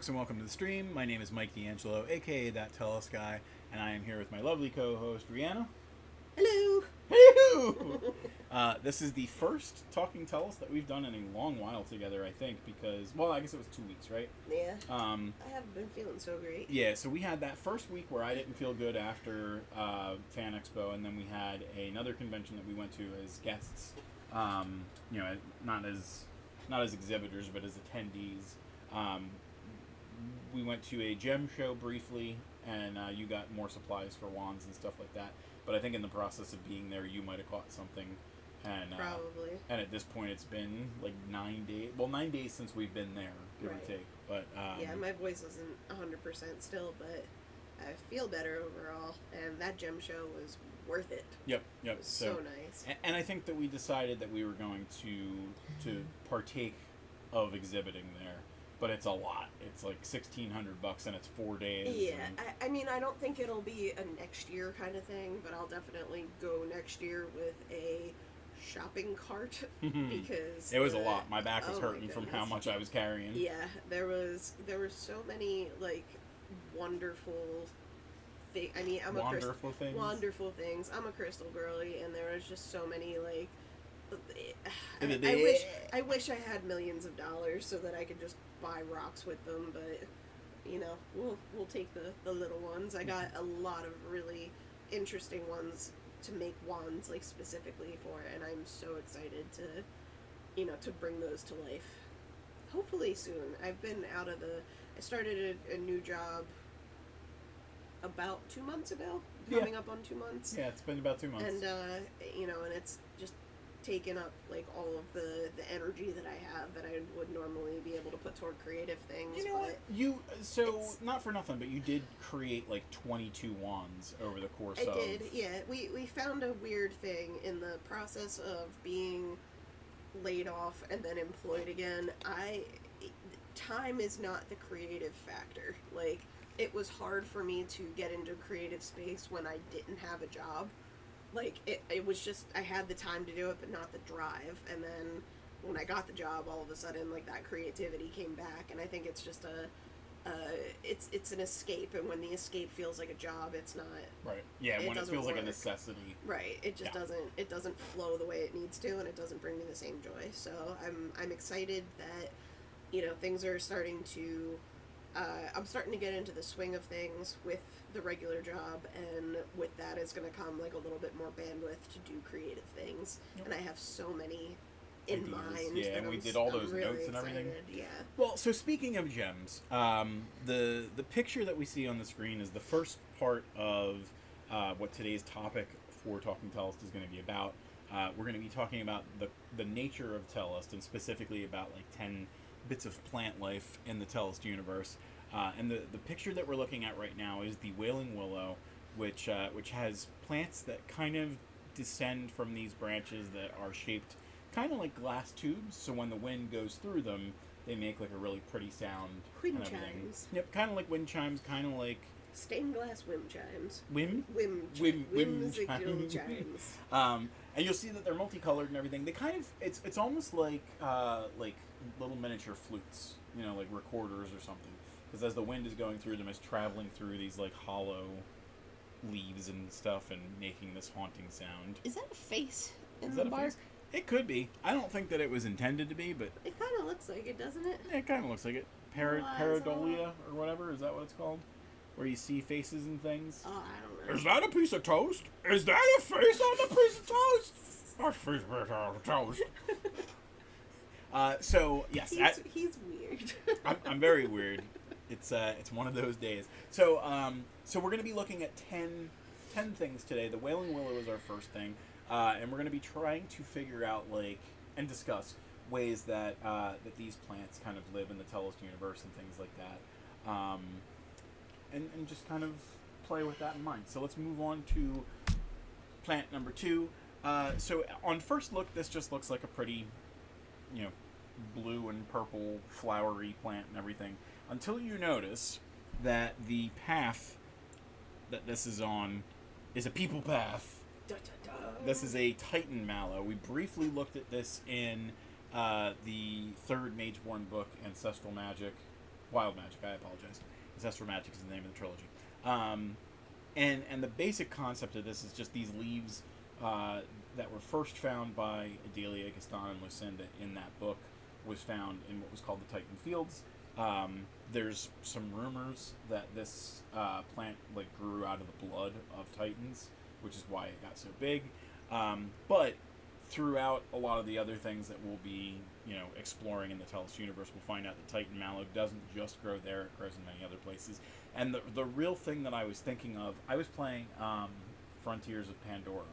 folks, and welcome to the stream. My name is Mike D'Angelo, aka That Tellest Guy, and I am here with my lovely co-host, Rihanna. Hello! Hello! This is the first Talking Tellest that we've done in a long while together, I think, because, well, I guess it was 2 weeks, right? Yeah. I haven't been feeling so great. Yeah, so we had that first week where I didn't feel good after Fan Expo, and then we had another convention that we went to as guests. Not as exhibitors, but as attendees. We went to a gem show briefly, and you got more supplies for wands and stuff like that. But I think in the process of being there, you might have caught something. And probably. And at this point, it's been like 9 days. Well, 9 days since we've been there, give or take. But yeah, my voice isn't 100% still, but I feel better overall. And that gem show was worth it. Yep. It was so nice. And I think that we decided that we were going to partake of exhibiting there. But it's a lot. It's like $1,600 and it's 4 days. Yeah, I mean, I don't think it'll be a next year kind of thing, but I'll definitely go next year with a shopping cart because it was a lot. My back was hurting from how much I was carrying. Yeah, there were so many like wonderful things. I mean, wonderful things. I'm a crystal girly, and there was just so many like. I wish I had millions of dollars so that I could just buy rocks with them, but we'll take the little ones. I got a lot of really interesting ones to make wands like specifically for, and I'm so excited to bring those to life. Hopefully soon. I've been I started a new job about 2 months ago, coming up on 2 months. Yeah, it's been about 2 months. And and it's just taken up like all of the energy that I have that I would normally be able to put toward creative things. You know what? Not for nothing, but you did create like 22 wands over the course of... I did, yeah. We found a weird thing in the process of being laid off and then employed again. Time is not the creative factor. Like, it was hard for me to get into creative space when I didn't have a job. Like, it was just, I had the time to do it, but not the drive. And then when I got the job, all of a sudden, like, that creativity came back. And I think it's just it's an escape. And when the escape feels like a job, it's not. Right. Yeah, when it feels like a necessity. Right. It just doesn't flow the way it needs to, and it doesn't bring me the same joy. So I'm excited that, things are starting to, I'm starting to get into the swing of things with the regular job, and with that is going to come like a little bit more bandwidth to do creative things. Yep. And I have so many in mind. Yeah, and we did all those really notes and everything. Yeah. Well, so speaking of gems, the picture that we see on the screen is the first part of what today's topic for Talking Tellest is going to be about. We're going to be talking about the nature of Tellest, and specifically about like 10 bits of plant life in the Tellest universe. And the picture that we're looking at right now is the Wailing Willow, which has plants that kind of descend from these branches that are shaped kind of like glass tubes. So when the wind goes through them, they make like a really pretty sound. Wind chimes. Yep, kind of like wind chimes, kind of like stained glass wind chimes. Whimsical chimes. And you'll see that they're multicolored and everything. They kind of it's almost like little miniature flutes, like recorders or something. Because as the wind is going through them, it's traveling through these like hollow leaves and stuff and making this haunting sound. Is that a face in the bark? It could be. I don't think that it was intended to be, but... It kind of looks like it, doesn't it? Yeah, it kind of looks like it. Pareidolia, or whatever, is that what it's called? Where you see faces and things? Oh, I don't know. Is that a piece of toast? Is that a face on a piece of toast? That's a piece of toast. So, yes. He's weird. I'm very weird. It's one of those days. So we're going to be looking at 10 things today. The Wailing Willow is our first thing. And we're going to be trying to figure out, and discuss ways that these plants kind of live in the Tellest universe and things like that. And just kind of play with that in mind. So let's move on to plant number 2. So on first look, this just looks like a pretty, blue and purple flowery plant and everything. Until you notice that the path that this is on is a people path. Da, da, da. This is a Titan mallow. We briefly looked at this in the third Mageborn book, Ancestral Magic. Wild Magic, I apologize. Ancestral Magic is the name of the trilogy. And the basic concept of this is just these leaves that were first found by Adelia, Gaston, and Lucinda in that book was found in what was called the Titan Fields. There's some rumors that this plant like grew out of the blood of Titans, which is why it got so big. But throughout a lot of the other things that we'll be, exploring in the Tellest universe, we'll find out that Titan mallow doesn't just grow there; it grows in many other places. And the real thing that I was thinking of, I was playing Frontiers of Pandora,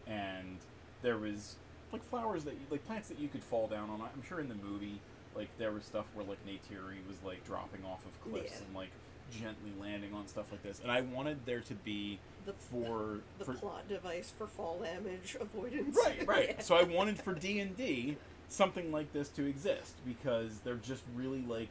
and there was like flowers that like plants that you could fall down on. I'm sure in the movie, like there was stuff where like Neytiri was like dropping off of cliffs and like gently landing on stuff like this, and I wanted there to be the plot device for fall damage avoidance. Right. Yeah. So I wanted for D&D something like this to exist, because they're just really like,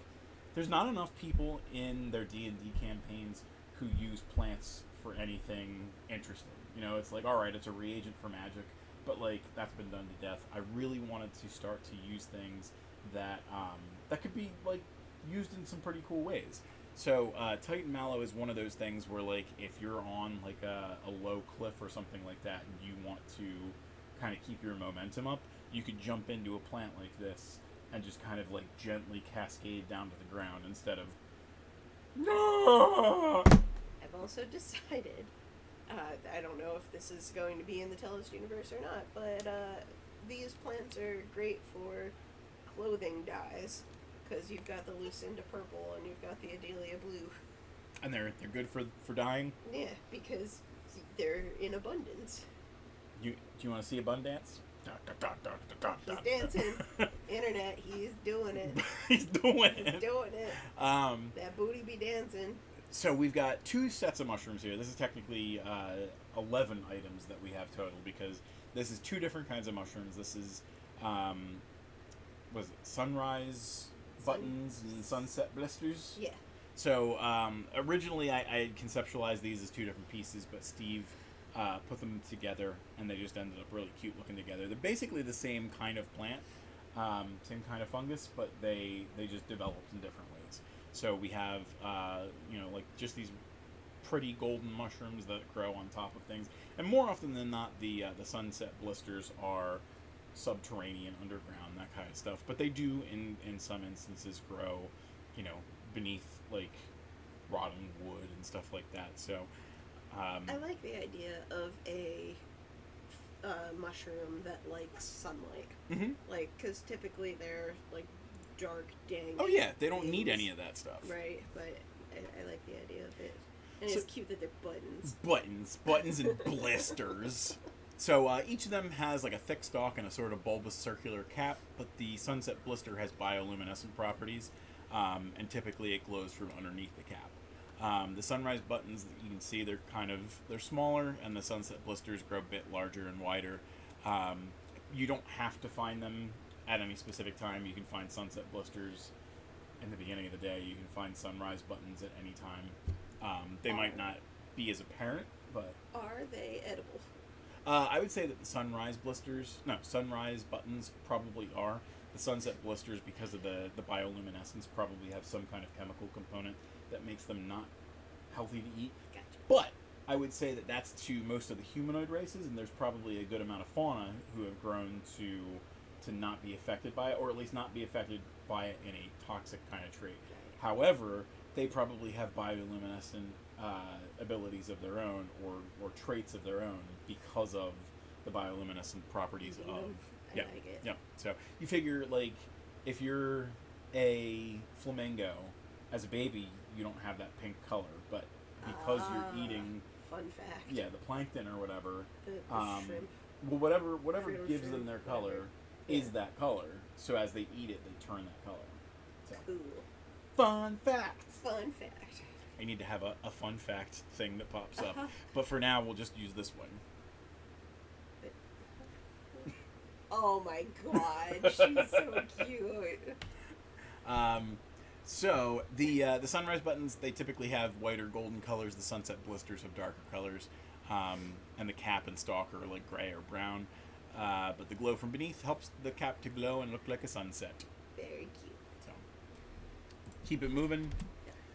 there's not enough people in their D&D campaigns who use plants for anything interesting. It's like, all right, it's a reagent for magic, but like that's been done to death. I really wanted to start to use things that that could be like used in some pretty cool ways. So Titan mallow is one of those things where like if you're on like a low cliff or something like that and you want to kind of keep your momentum up, you could jump into a plant like this and just kind of like gently cascade down to the ground instead of no. I've also decided, I don't know if this is going to be in the Tellest universe or not, but these plants are great for clothing dyes, because you've got the Lucinda purple and you've got the Adelia blue. And they're good for dyeing? Yeah, because they're in abundance. Do you want to see abundance? He's dancing. Internet, he's doing it. He's doing it. He's doing it. That booty be dancing. So we've got 2 sets of mushrooms here. This is technically 11 items that we have total, because this is 2 different kinds of mushrooms. This is, was it sunrise buttons and sunset blisters? Yeah. So originally I had conceptualized these as 2 different pieces, but Steve put them together, and they just ended up really cute looking together. They're basically the same kind of plant, same kind of fungus, but they just developed in different ways. So we have like just these pretty golden mushrooms that grow on top of things, and more often than not, the sunset blisters are subterranean, underground, that kind of stuff. But they do in some instances grow, beneath like rotting wood and stuff like that. So I like the idea of a mushroom that likes sunlight. Mm-hmm. Like, because typically they're like dark, dank. Oh yeah, they don't things. need any of that stuff. Right, but I like the idea of it. And it's cute that they're buttons. Buttons and blisters. So each of them has like a thick stalk and a sort of bulbous circular cap, but the sunset blister has bioluminescent properties, and typically it glows from underneath the cap. The sunrise buttons, you can see they're smaller, and the sunset blisters grow a bit larger and wider. You don't have to find them at any specific time. You can find sunset blisters in the beginning of the day. You can find sunrise buttons at any time. They might not be as apparent, but Are they edible? I would say that the sunrise buttons probably are. The sunset blisters, because of the bioluminescence, probably have some kind of chemical component that makes them not healthy to eat. Gotcha. But I would say that that's to most of the humanoid races, and there's probably a good amount of fauna who have grown to not be affected by it, or at least not be affected by it in a toxic kind of trait. Right. However, they probably have bioluminescent abilities of their own, or traits of their own, because of the bioluminescent properties of. I like it. Yeah. So you figure, like, if you're a flamingo, as a baby, you don't have that pink color, but because you're eating. Fun fact. Yeah, the plankton or whatever. The shrimp. Well, whatever Shrimp, gives them their color is that color. So as they eat it, they turn that color. So. Cool. Fun fact. Fun fact. I need to have a fun fact thing that pops up. But for now, we'll just use this one. Oh my god, she's so cute. So the sunrise buttons, they typically have white or golden colors. The sunset blisters have darker colors, and the cap and stalk are like gray or brown. But the glow from beneath helps the cap to glow and look like a sunset. Very cute. So keep it moving.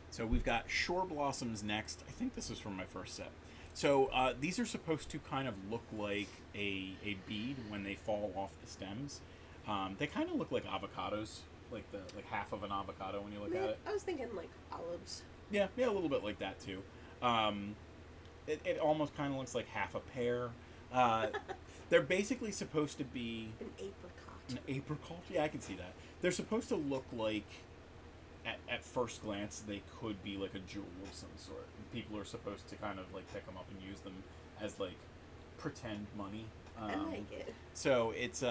So we've got Shore Blossoms next. I think this is from my first set. So these are supposed to kind of look like a bead when they fall off the stems. They kind of look like avocados, like half of an avocado when you look at it. I was thinking like olives. Yeah, a little bit like that too. It almost kind of looks like half a pear. They're basically supposed to be An apricot. an apricot. Yeah, I can see that. They're supposed to look like, at first glance, they could be like a jewel of some sort. People are supposed to kind of like pick them up and use them as like pretend money. I like it. So it's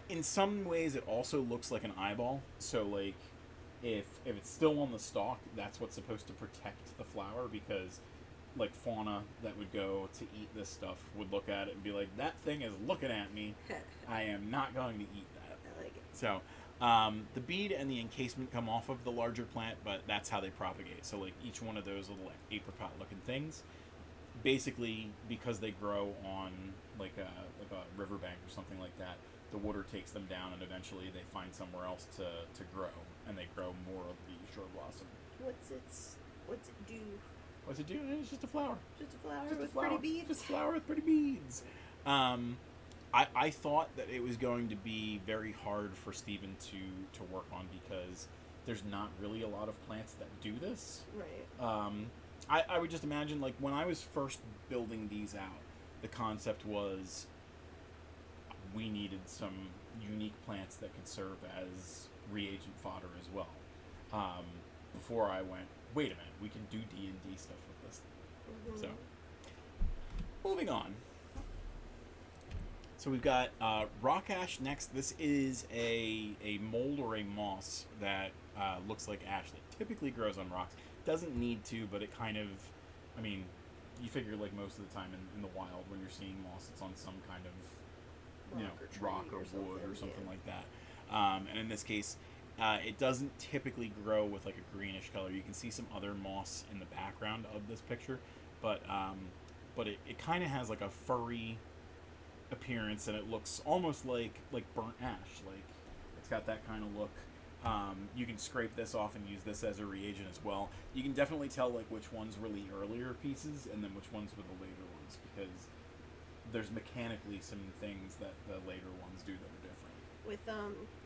in some ways it also looks like an eyeball. So like if it's still on the stalk, that's what's supposed to protect the flower, because like fauna that would go to eat this stuff would look at it and be like, that thing is looking at me. I am not going to eat that. I like it. So the bead and the encasement come off of the larger plant, but that's how they propagate. So like each one of those little like apricot looking things, basically because they grow on like a riverbank or something like that, the water takes them down and eventually they find somewhere else to grow, and they grow more of the shore blossom. What's it do? What's it do? It's just a flower. Just a flower Just a with flower. pretty beads. Just a flower with pretty beads. I thought that it was going to be very hard for Steven to work on, because there's not really a lot of plants that do this. Right. I would just imagine, like, when I was first building these out, the concept was we needed some unique plants that could serve as reagent fodder as well. Before I went, wait a minute, we can do D&D stuff with this. Mm-hmm. So, moving on. So we've got rock ash next. This is a mold or a moss that looks like ash that typically grows on rocks. Doesn't need to, but it kind of, I mean, you figure like most of the time in the wild when you're seeing moss, it's on some kind of, rock or wood or something like that. And in this case, it doesn't typically grow with like a greenish color. You can see some other moss in the background of this picture, but it kind of has like a furry appearance, and it looks almost like burnt ash. Like it's got that kind of look. You can scrape this off and use this as a reagent as well. You can definitely tell like which ones were the earlier pieces and then which ones were the later ones, because there's mechanically some things that the later ones do that are different. With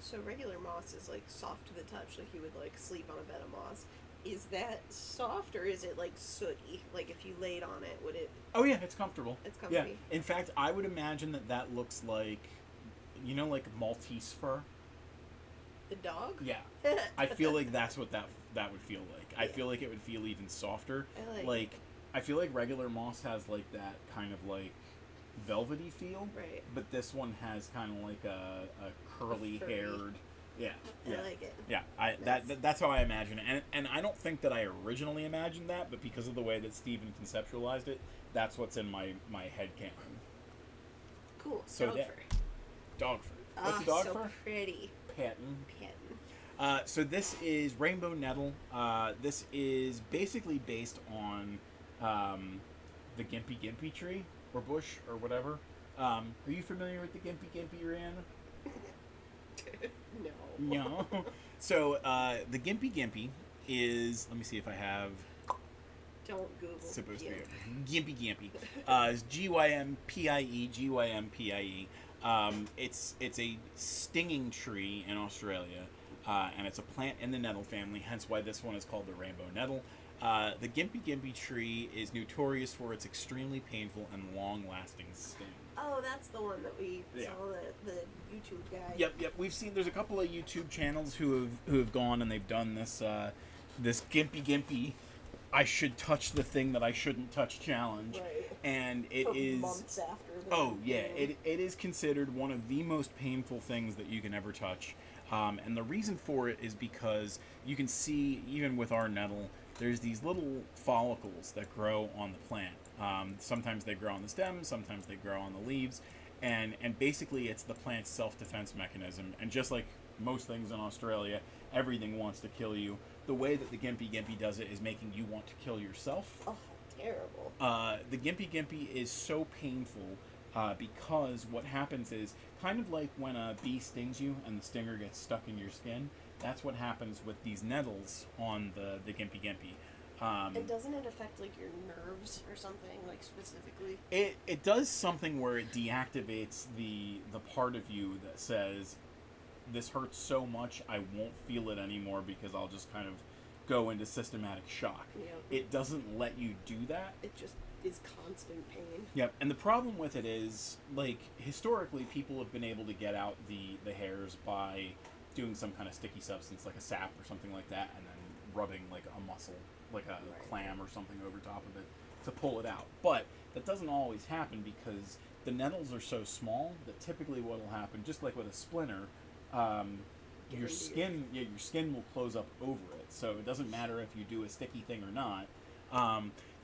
so regular moss is like soft to the touch, like you would like sleep on a bed of moss. Is that soft, or is it like sooty? Like if you laid on it, would it? Oh yeah, it's comfortable. It's comfy. Yeah. In fact, I would imagine that looks like, like Maltese fur. The dog? Yeah. I feel like that's what that would feel like. I feel like it would feel even softer. I feel like regular moss has like that kind of like velvety feel. Right. But this one has kind of like a curly haired. Yeah. I like it. Yeah. That's how I imagine it. And I don't think that I originally imagined that, but because of the way that Steven conceptualized it, that's what's in my head canon. Cool. So dog fur. Dog fur. What's a dog so fur? Pretty. Patent. Patent. So this is Rainbow Nettle. This is basically based on the Gimpy Gimpy tree or bush or whatever. Are you familiar with the Gimpy Gimpy, Rihanna? No. No. So the Gimpy Gimpy is, let me see if I have. Don't Google. Supposed to be Gimpy Gimpy. It's Gympie, Gympie. It's a stinging tree in Australia, and it's a plant in the nettle family, hence why this one is called the rainbow nettle. The Gimpy Gimpy tree is notorious for its extremely painful and long-lasting sting. Oh, that's the one that we saw the YouTube guy. Yep. We've seen, there's a couple of YouTube channels who have gone and they've done this Gimpy Gimpy, I should touch the thing that I shouldn't touch challenge. Right. And it is months after. It is considered one of the most painful things that you can ever touch. And the reason for it is because you can see, even with our nettle, there's these little follicles that grow on the plant. Sometimes they grow on the stem, sometimes they grow on the leaves, and basically it's the plant's self-defense mechanism. And just like most things in Australia, everything wants to kill you. The way that the Gimpy Gimpy does it is making you want to kill yourself. Oh, terrible. The Gimpy Gimpy is so painful because what happens is kind of like when a bee stings you and the stinger gets stuck in your skin. that's what happens with these nettles on the Gimpy Gimpy. And doesn't it affect, like, your nerves or something, like, specifically? It does something where it deactivates the part of you that says, this hurts so much, I won't feel it anymore because I'll just kind of go into systematic shock. Yep. It doesn't let you do that. It just is constant pain. Yep, and the problem with it is, like, historically, people have been able to get out the hairs by doing some kind of sticky substance, like a sap or something like that, and then rubbing, like, a muscle, like a clam or something over top of it to pull it out. But that doesn't always happen because the nettles are so small that typically what will happen, just like with a splinter, your skin will close up over it. So it doesn't matter if you do a sticky thing or not.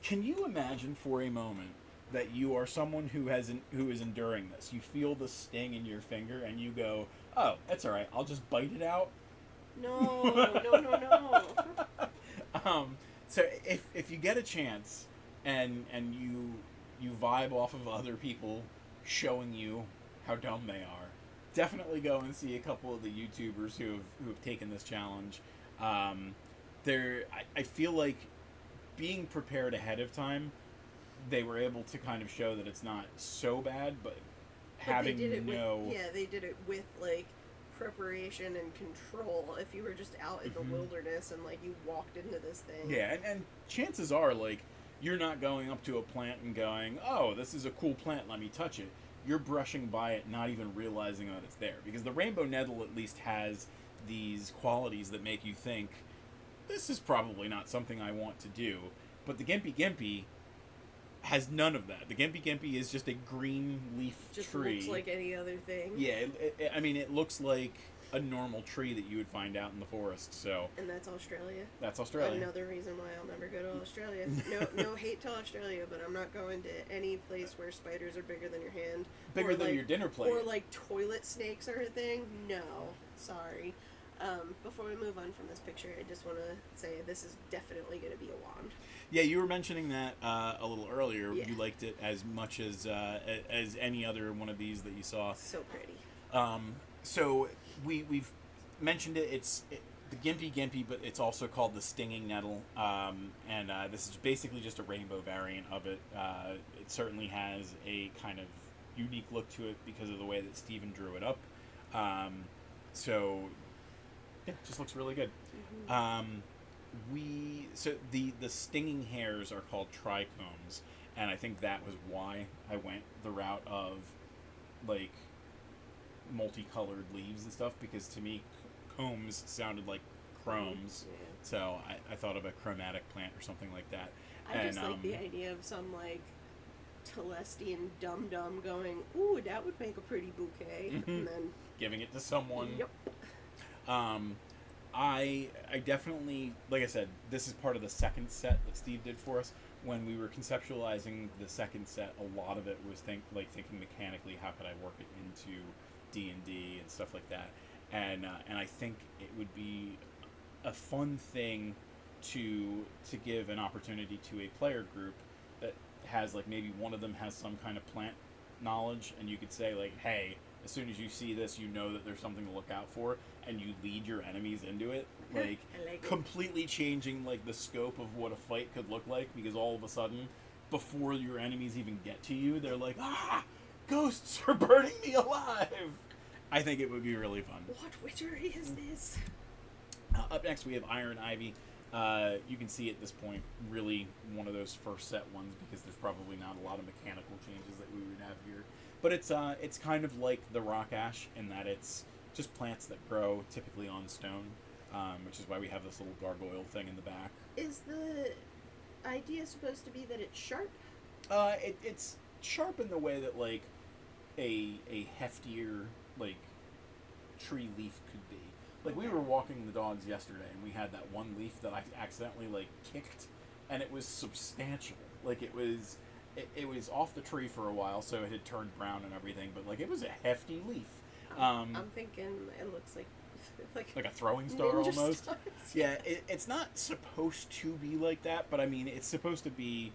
Can you imagine for a moment that you are someone who is enduring this? You feel the sting in your finger and you go, "Oh, that's all right. I'll just bite it out." No. So if you get a chance and you vibe off of other people showing you how dumb they are, definitely go and see a couple of the YouTubers who have taken this challenge. I feel like being prepared ahead of time, they were able to kind of show that it's not so bad, but having they did it with, like, preparation and control. If you were just out in the wilderness and, like, you walked into this thing. Yeah, and chances are, like, you're not going up to a plant and going, "Oh, this is a cool plant, let me touch it." You're brushing by it, not even realizing that it's there. Because the rainbow nettle at least has these qualities that make you think, this is probably not something I want to do. But the Gimpy Gimpy has none of that. The Gimpy Gimpy is just a green leaf tree. Looks like any other thing. Yeah, it looks like a normal tree that you would find out in the forest. So. And that's Australia. That's Australia. Another reason why I'll never go to Australia. No hate to Australia, but I'm not going to any place where spiders are bigger than your hand. Bigger than your dinner plate. Or, like, toilet snakes are a thing. No, sorry. Before we move on from this picture, I just want to say this is definitely going to be a wand. Yeah, you were mentioning that a little earlier. Yeah. You liked it as much as any other one of these that you saw. So pretty. So we've mentioned it. It's the Gimpy Gimpy, but it's also called the Stinging Nettle. And this is basically just a rainbow variant of it. It certainly has a kind of unique look to it because of the way that Steven drew it up. So yeah, it just looks really good. So the stinging hairs are called trichomes, and I think that was why I went the route of, like, multicolored leaves and stuff, because to me combs sounded like chromes. Yeah. So I thought of a chromatic plant or something like that. I just like the idea of some, like, Tellestian dum-dum going, "Ooh, that would make a pretty bouquet," and then giving it to someone. Yep. I definitely, like I said, this is part of the second set that Steve did for us. When we were conceptualizing the second set, a lot of it was thinking mechanically, how could I work it into D&D and stuff like that. And I think it would be a fun thing to give an opportunity to a player group that has, like, maybe one of them has some kind of plant knowledge, and you could say, like, hey, as soon as you see this, you know that there's something to look out for, and you lead your enemies into it, like completely changing, like, the scope of what a fight could look like, because all of a sudden, before your enemies even get to you, they're like, ghosts are burning me alive. I think it would be really fun. What witchery is this? Up next, we have Iron Ivy. You can see at this point, really one of those first set ones, because there's probably not a lot of mechanical changes that we would have here. But it's kind of like the rock ash in that it's just plants that grow typically on stone, which is why we have this little gargoyle thing in the back. Is the idea supposed to be that it's sharp? It's sharp in the way that, like, a heftier, like, tree leaf could be. Like, we were walking the dogs yesterday, and we had that one leaf that I accidentally, like, kicked, and it was substantial. Like, it was off the tree for a while, so it had turned brown and everything, but, like, it was a hefty leaf. I'm thinking it looks like a throwing star ninja almost. Stars. Yeah, it's not supposed to be like that, but I mean, it's supposed to be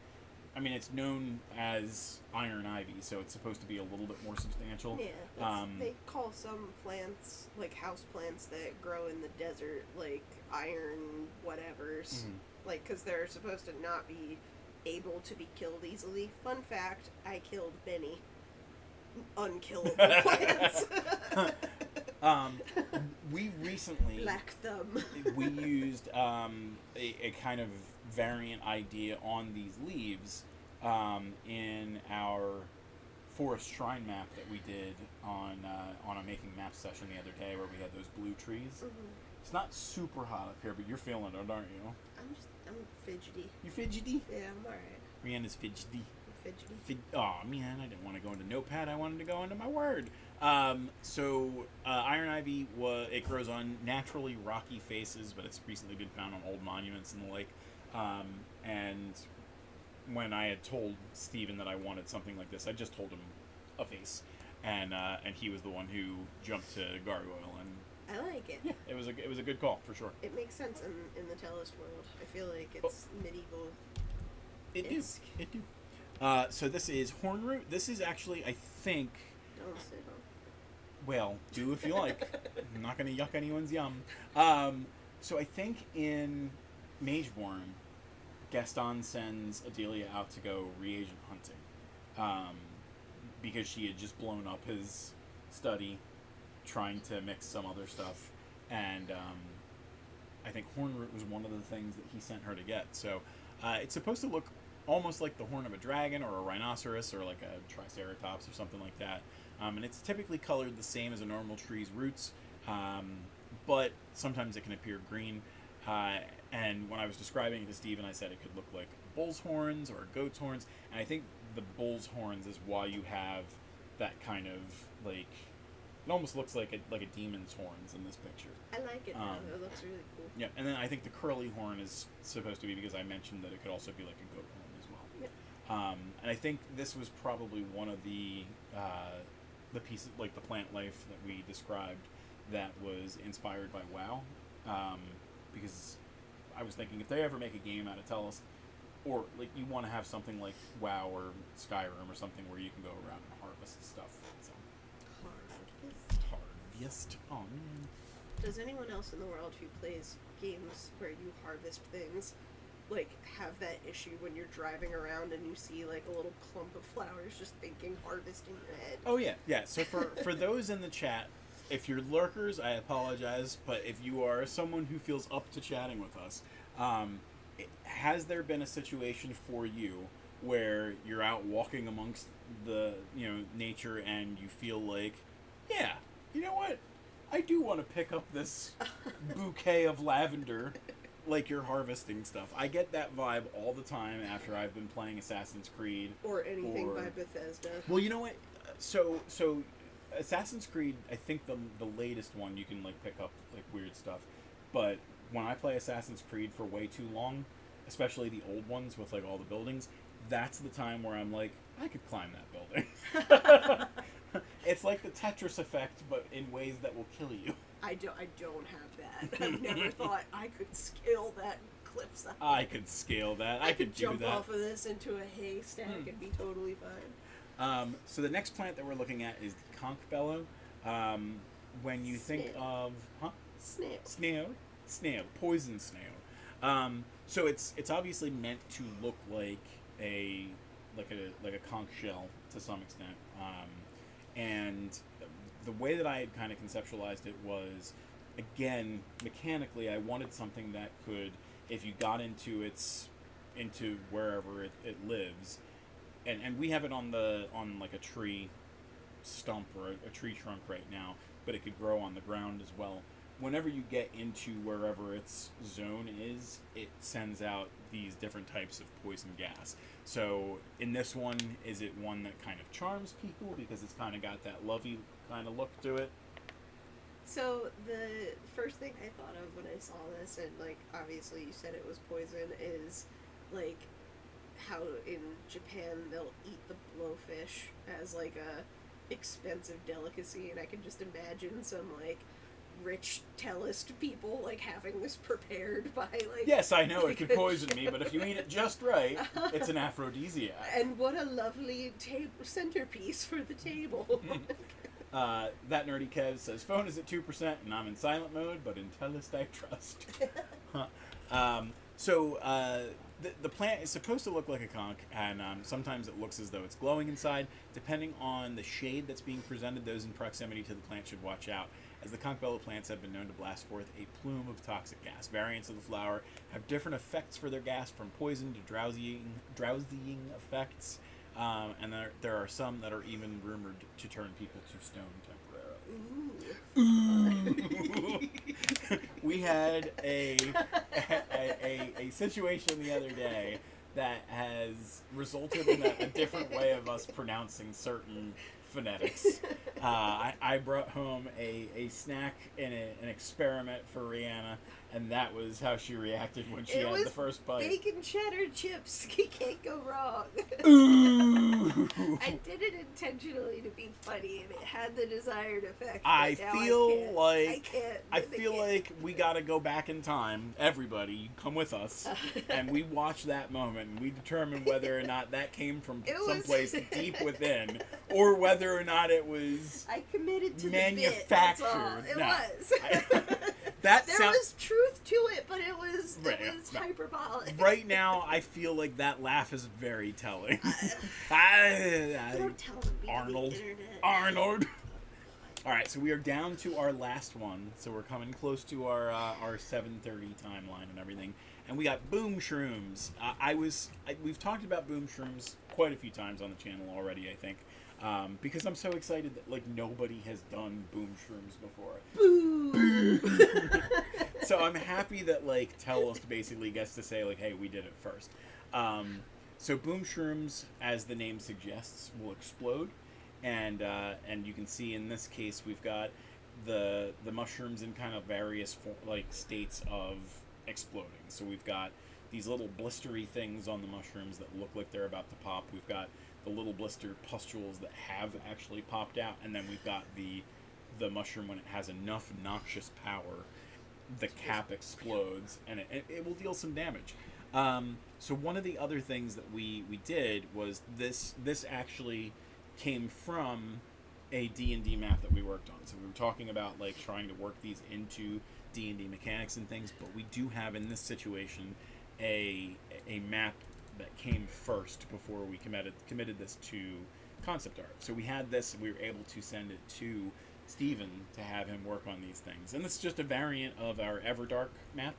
I mean, it's known as iron ivy, so it's supposed to be a little bit more substantial. Yeah, they call some plants, like house plants that grow in the desert, like iron whatevers. Mhm. Like, because they're supposed to not be able to be killed easily. Fun fact, I killed many unkillable plants. We recently Black thumb. we used a kind of variant idea on these leaves in our forest shrine map that we did on a making map session the other day, where we had those blue trees. Mm-hmm. It's not super hot up here, but you're feeling it, aren't you? I'm fidgety. You fidgety? Yeah, I'm alright. Rihanna's fidgety. I'm fidgety. Oh man, I didn't want to go into Notepad. I wanted to go into my Word. Iron ivy it grows on naturally rocky faces, but it's recently been found on old monuments and the like. And when I had told Steven that I wanted something like this, I just told him a face, and he was the one who jumped to gargoyle, and I like it. yeah, it was a good call for sure. It makes sense in the Tellest world. I feel like it's medieval. It do. So this is hornroot. This is actually, I think. Don't sit on. Well, do if you like. I'm not going to yuck anyone's yum. So I think in Mageborn, Gaston sends Adelia out to go reagent hunting, because she had just blown up his study trying to mix some other stuff, and I think hornroot was one of the things that he sent her to get. So it's supposed to look almost like the horn of a dragon or a rhinoceros or like a triceratops or something like that. And it's typically colored the same as a normal tree's roots, but sometimes it can appear green. And when I was describing it to Steven, I said it could look like bull's horns or goat's horns. And I think the bull's horns is why you have that kind of, like, it almost looks like a demon's horns in this picture. I like it though. It looks really cool. Yeah, and then I think the curly horn is supposed to be because I mentioned that it could also be like a goat horn as well. Yep. And I think this was probably one of the pieces, like the plant life that we described, that was inspired by WoW. Because I was thinking if they ever make a game out of Tellest, or like you want to have something like WoW or Skyrim or something where you can go around and harvest stuff. So. Harvest. Oh man. Does anyone else in the world who plays games where you harvest things, like, have that issue when you're driving around and you see like a little clump of flowers just thinking harvest in your head? Oh yeah. So for those in the chat, if you're lurkers, I apologize, but if you are someone who feels up to chatting with us, has there been a situation for you where you're out walking amongst the nature and you feel like, yeah, you know what, I do want to pick up this bouquet of lavender, like you're harvesting stuff? I get that vibe all the time after I've been playing Assassin's Creed or anything by Bethesda. Well, you know what, so Assassin's Creed, I think the latest one, you can like pick up like weird stuff, but when I play Assassin's Creed for way too long, especially the old ones with like all the buildings, that's the time where I'm like, I could climb that building. It's like the Tetris effect, but in ways that will kill you. I don't have that. I've never thought I could scale that cliffside. I could scale that. I could do jump that. off of this into a haystack and be totally fine. So the next plant that we're looking at is the conch bellow. When you think of snail, poison snail. So it's obviously meant to look like a conch shell to some extent. And the way that I had kind of conceptualized it was, again, mechanically, I wanted something that could, if you got into wherever it lives, and we have it on like a tree stump or a tree trunk right now, but it could grow on the ground as well. Whenever you get into wherever its zone is, it sends out these different types of poison gas. So in this one, is it one that kind of charms people because it's kind of got that lovey kind of look to it? So the first thing I thought of when I saw this, and like obviously you said it was poison, is like how in Japan they'll eat the blowfish as like a expensive delicacy, and I can just imagine some like rich Tellest people, like, having this prepared by, like... Yes, I know it like could poison me, but if you eat it just right, it's an aphrodisiac. And what a lovely centerpiece for the table. That nerdy Kev says, phone is at 2%, and I'm in silent mode, but in Tellest I trust. The plant is supposed to look like a conch, and sometimes it looks as though it's glowing inside. Depending on the shade that's being presented, those in proximity to the plant should watch out, as the conch-bellow plants have been known to blast forth a plume of toxic gas. Variants of the flower have different effects for their gas, from poison to drowsying effects, and there are some that are even rumored to turn people to stone temporarily. Ooh. We had a situation the other day that has resulted in a different way of us pronouncing certain phonetics. I brought home a snack and an experiment for Rihanna, and that was how she reacted when she had the first bite. Bacon cheddar chips. You can't go wrong. Ooh. I did it intentionally to be funny, and it had the desired effect. I feel can't. like we gotta go back in time. Everybody, come with us, and we watch that moment, and we determine whether or not that came from someplace deep within, or whether or not it was I committed to manufactured. The bit, that's all. It was. There was truth to it, but it was hyperbolic. Right now, I feel like that laugh is very telling. Don't tell them. Arnold. All right, so we are down to our last one. So we're coming close to our 7:30 timeline and everything. And we got boom shrooms. We've talked about boom shrooms quite a few times on the channel already, I think. Because I'm so excited that, like, nobody has done boom shrooms before. Boo! So I'm happy that, like, Tellest basically gets to say, like, hey, we did it first. So boom shrooms, as the name suggests, will explode. And you can see in this case we've got the mushrooms in kind of various states of exploding. So we've got these little blistery things on the mushrooms that look like they're about to pop. We've got the little blister pustules that have actually popped out, and then we've got the mushroom when it has enough noxious power, the cap explodes, and it will deal some damage. So one of the other things that we did was this actually came from a D&D map that we worked on. So we were talking about, like, trying to work these into D&D mechanics and things, but we do have in this situation a map that came first before we committed this to concept art. So we had this, and we were able to send it to Steven to have him work on these things. And this is just a variant of our Everdark map.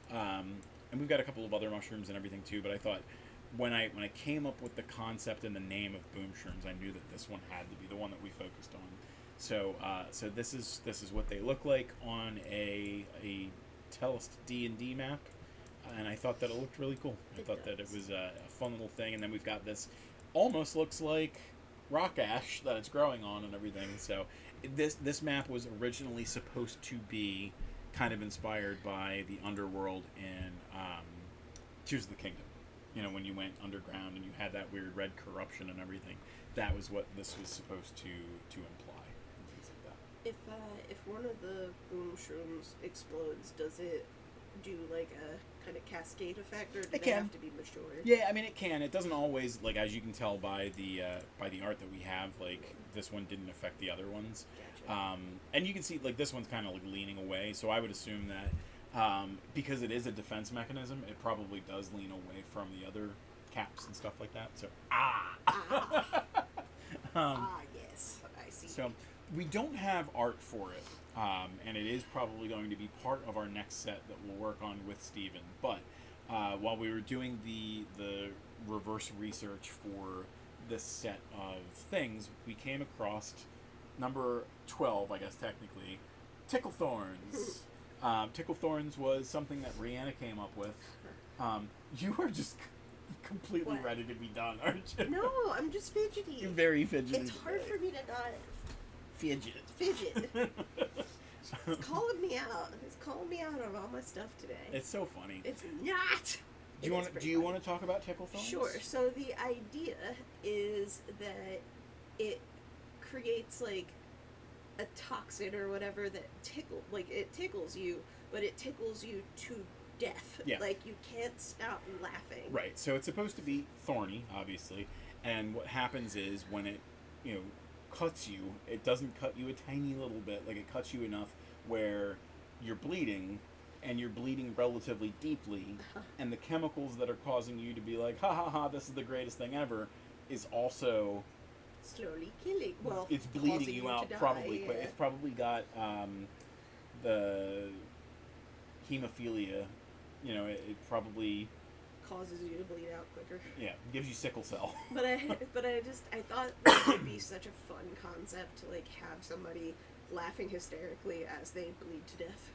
And we've got a couple of other mushrooms and everything too, but I thought when I came up with the concept and the name of boom shrooms, I knew that this one had to be the one that we focused on. So this is what they look like on a Tellest D&D map. And I thought that it looked really cool. I thought that it was a fun little thing. And then we've got this, almost looks like rock ash that it's growing on and everything. So this map was originally supposed to be kind of inspired by the underworld in Tears of the Kingdom. You know, when you went underground and you had that weird red corruption and everything. That was what this was supposed to imply. And things like that. If one of the boom shrooms explodes, does it do like a kind of cascade effect, or do they have to be mature? Yeah, I mean it can. It doesn't always, like, as you can tell by the art that we have, like this one didn't affect the other ones. Gotcha. And you can see, like, this one's kind of like leaning away. So I would assume that because it is a defense mechanism, it probably does lean away from the other caps and stuff like that. So yes, I see. So we don't have art for it. And it is probably going to be part of our next set that we'll work on with Steven. But while we were doing the reverse research for this set of things, we came across number 12, I guess technically, Ticklethorns. Ticklethorns was something that Rihanna came up with. You are just completely ready to be done, aren't you? No, I'm just fidgety. You're very fidgety. It's hard for me to not fidget. It's calling me out. It's calling me out on all my stuff today. It's so funny. It's not. Do you want to talk about Ticklethorns? Sure. So the idea is that it creates, like, a toxin or whatever that it tickles you, but it tickles you to death. Yeah. Like, you can't stop laughing. Right. So it's supposed to be thorny, obviously, and what happens is when it, cuts you, it doesn't cut you a tiny little bit. Like, it cuts you enough where you're bleeding, and you're bleeding relatively deeply, and the chemicals that are causing you to be like, ha ha ha, this is the greatest thing ever, is also Slowly killing. Well, it's bleeding causing you to out die, probably, but yeah. it's probably got the hemophilia. It probably Causes you to bleed out quicker. gives you sickle cell. But I thought it would be such a fun concept to like have somebody laughing hysterically as they bleed to death.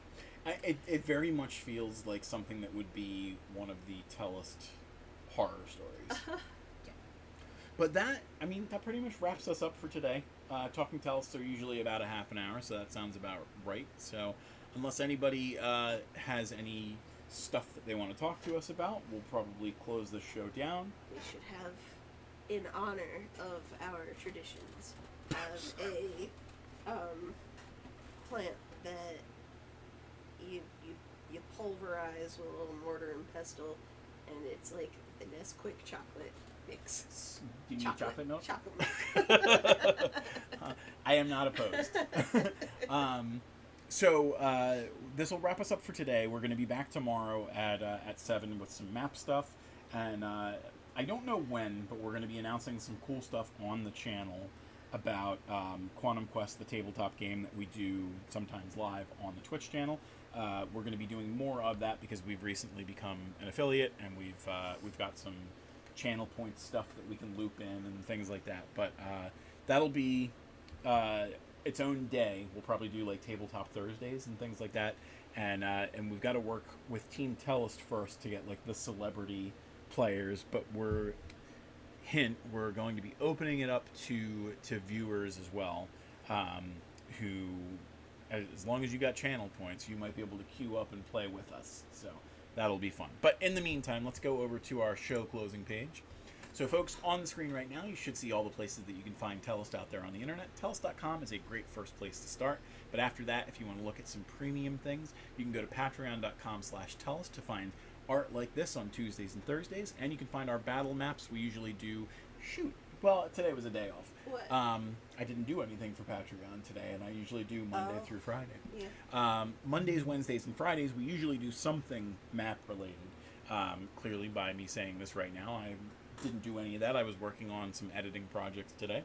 It very much feels like something that would be one of the Tellest horror stories. But that pretty much wraps us up for today. Talking Tellest are usually about a half an hour, so that sounds about right. So unless anybody has any stuff that they want to talk to us about, we'll probably close the show down. We should have, in honor of our traditions, have a plant that you pulverize with a little mortar and pestle, and it's like the Nesquik chocolate mix. Do you need chocolate milk? Chocolate milk. I am not opposed. So this will wrap us up for today. We're going to be back tomorrow at 7 with some map stuff, and I don't know when, but we're going to be announcing some cool stuff on the channel about Quantum Quest, the tabletop game that we do sometimes live on the Twitch channel. We're going to be doing more of that because we've recently become an affiliate, and we've got some channel point stuff that we can loop in and things like that. But that'll be its own day. We'll probably do like tabletop Thursdays and things like that, and we've got to work with Team Tellest first to get like the celebrity players. But we're going to be opening it up to viewers as well, who, as long as you got channel points, you might be able to queue up and play with us. So that'll be fun. But in the meantime, let's go over to our show closing page. So folks, on the screen right now, you should see all the places that you can find Tellest out there on the internet. Tellest.com is a great first place to start. But after that, if you want to look at some premium things, you can go to patreon.com/Tellest to find art like this on Tuesdays and Thursdays. And you can find our battle maps. We usually do... Well, today was a day off. What? I didn't do anything for Patreon today, and I usually do Monday through Friday. Yeah. Mondays, Wednesdays, and Fridays, we usually do something map-related. Clearly, by me saying this right now, I didn't do any of that. I was working on some editing projects today.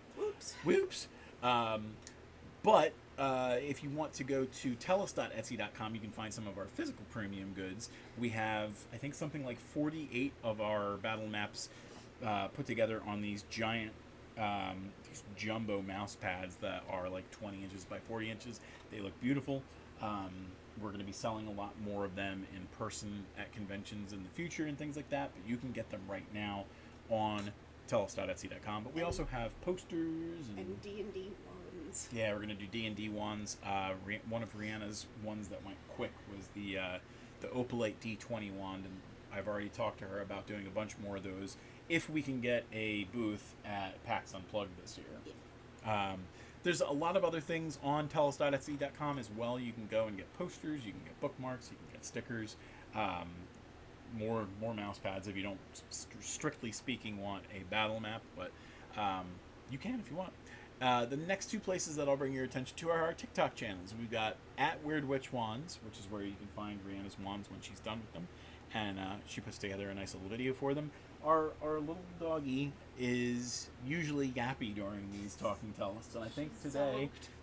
Whoops. But if you want to go to tellest.etsy.com, you can find some of our physical premium goods. We have, I think, something like 48 of our battle maps put together on these giant, these jumbo mouse pads that are like 20 inches by 40 inches. They look beautiful. We're going to be selling a lot more of them in person at conventions in the future and things like that, but you can get them right now on tellest.etsy.com. But we also have posters and D&D wands. Yeah, we're going to do D&D wands. One of Rihanna's ones that went quick was the Opalite D20 wand, and I've already talked to her about doing a bunch more of those if we can get a booth at PAX Unplugged this year. Yeah. There's a lot of other things on tellest.etsy.com as well. You can go and get posters, you can get bookmarks, you can get stickers, more mouse pads if you don't, strictly speaking, want a battle map, but you can if you want. The next two places that I'll bring your attention to are our TikTok channels. We've got @WeirdWitchWands, which is where you can find Rihanna's wands when she's done with them, and she puts together a nice little video for them. Our little doggy is usually yappy during these talking Tellests, and I think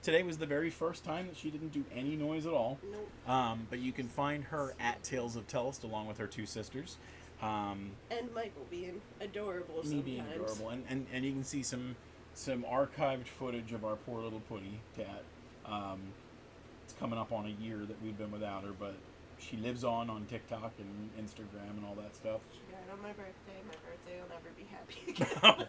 today was the very first time that she didn't do any noise at all. Nope. But you can find her at Tales of Tellest along with her two sisters. And Michael being adorable sometimes. Me being adorable, and you can see some archived footage of our poor little Putty cat. It's coming up on a year that we've been without her, but she lives on TikTok and Instagram and all that stuff. She died on my birthday. My birthday will never be happy again. Oh,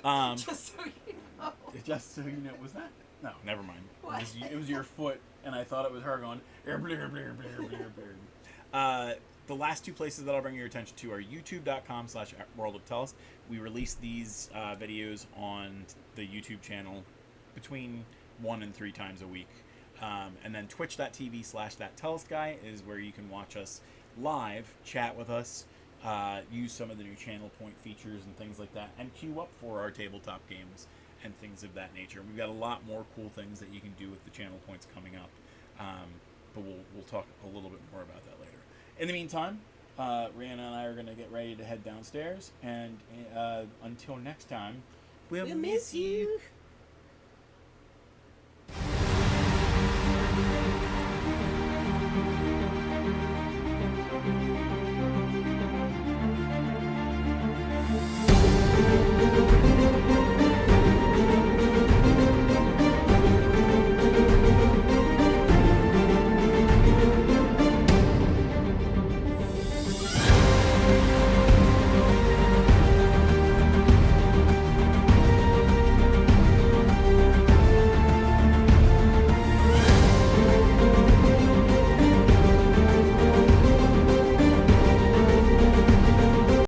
God. Just so you know. Just so you know. Was that? No, never mind. What? It was your foot, and I thought it was her going... The last two places that I'll bring your attention to are youtube.com/World of Tellest. We release these videos on the YouTube channel between 1 and 3 times a week. And then twitch.tv/that Tellest guy is where you can watch us live, chat with us, use some of the new channel point features and things like that, and queue up for our tabletop games and things of that nature. We've got a lot more cool things that you can do with the channel points coming up, but we'll talk a little bit more about that later. In the meantime, Rihanna and I are going to get ready to head downstairs, and until next time, we'll miss you.